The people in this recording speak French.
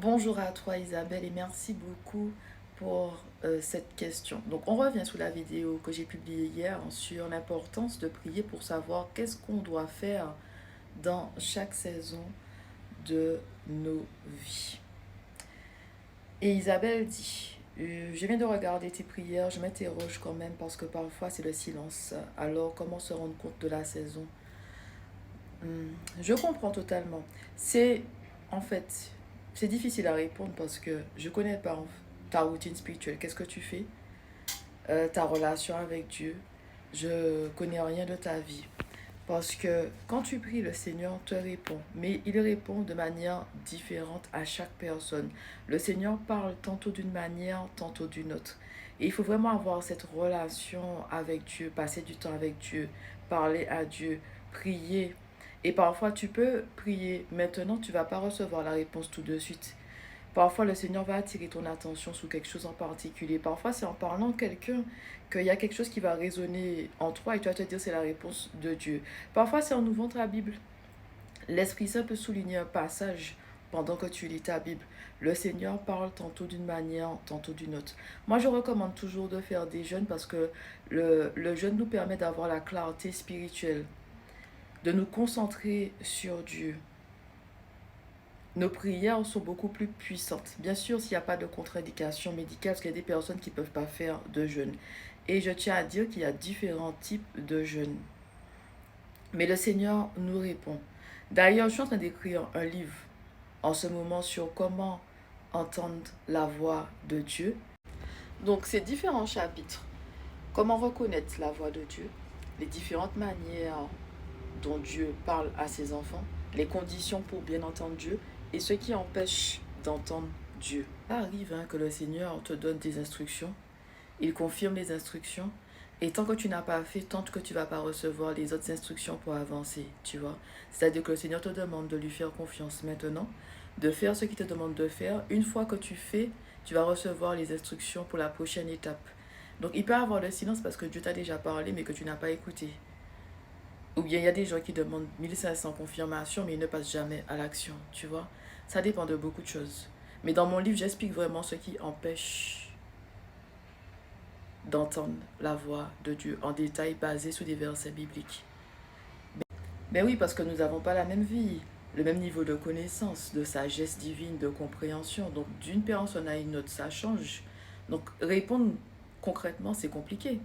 Bonjour à toi Isabelle et merci beaucoup pour cette question. Donc on revient sur la vidéo que j'ai publiée hier sur l'importance de prier pour savoir qu'est-ce qu'on doit faire dans chaque saison de nos vies. Et Isabelle dit, je viens de regarder tes prières, je m'interroge quand même parce que parfois c'est le silence. Alors comment se rendre compte de la saison? Je comprends totalement. C'est en fait, c'est difficile à répondre parce que je connais pas ta routine spirituelle. Qu'est-ce que tu fais? Ta relation avec Dieu. Je connais rien de ta vie. Parce que quand tu pries, le Seigneur te répond. Mais il répond de manière différente à chaque personne. Le Seigneur parle tantôt d'une manière, tantôt d'une autre. Et il faut vraiment avoir cette relation avec Dieu, passer du temps avec Dieu, parler à Dieu, prier. Et parfois, tu peux prier. Maintenant, tu ne vas pas recevoir la réponse tout de suite. Parfois, le Seigneur va attirer ton attention sur quelque chose en particulier. Parfois, c'est en parlant à quelqu'un qu'il y a quelque chose qui va résonner en toi et tu vas te dire c'est la réponse de Dieu. Parfois, c'est en ouvrant ta Bible. L'Esprit Saint peut souligner un passage pendant que tu lis ta Bible. Le Seigneur parle tantôt d'une manière, tantôt d'une autre. Moi, je recommande toujours de faire des jeûnes parce que le jeûne nous permet d'avoir la clarté spirituelle, de nous concentrer sur Dieu. Nos prières sont beaucoup plus puissantes. Bien sûr, s'il n'y a pas de contre-indication médicale, parce qu'il y a des personnes qui ne peuvent pas faire de jeûne. Et je tiens à dire qu'il y a différents types de jeûnes. Mais le Seigneur nous répond. D'ailleurs, je suis en train d'écrire un livre en ce moment sur comment entendre la voix de Dieu. Donc, ces différents chapitres, comment reconnaître la voix de Dieu, les différentes manières dont Dieu parle à ses enfants, les conditions pour bien entendre Dieu et ce qui empêche d'entendre Dieu. Ça arrive que le Seigneur te donne des instructions, il confirme les instructions et tant que tu n'as pas fait, tant que tu ne vas pas recevoir les autres instructions pour avancer, tu vois. C'est-à-dire que le Seigneur te demande de lui faire confiance maintenant, de faire ce qu'il te demande de faire. Une fois que tu fais, tu vas recevoir les instructions pour la prochaine étape. Donc il peut y avoir le silence parce que Dieu t'a déjà parlé mais que tu n'as pas écouté. Ou bien il y a des gens qui demandent 1500 confirmations, mais ils ne passent jamais à l'action, tu vois. Ça dépend de beaucoup de choses. Mais dans mon livre, j'explique vraiment ce qui empêche d'entendre la voix de Dieu en détail basé sur des versets bibliques. Ben oui, parce que nous n'avons pas la même vie, le même niveau de connaissance, de sagesse divine, de compréhension. Donc d'une personne à une autre, ça change. Donc répondre concrètement, c'est compliqué.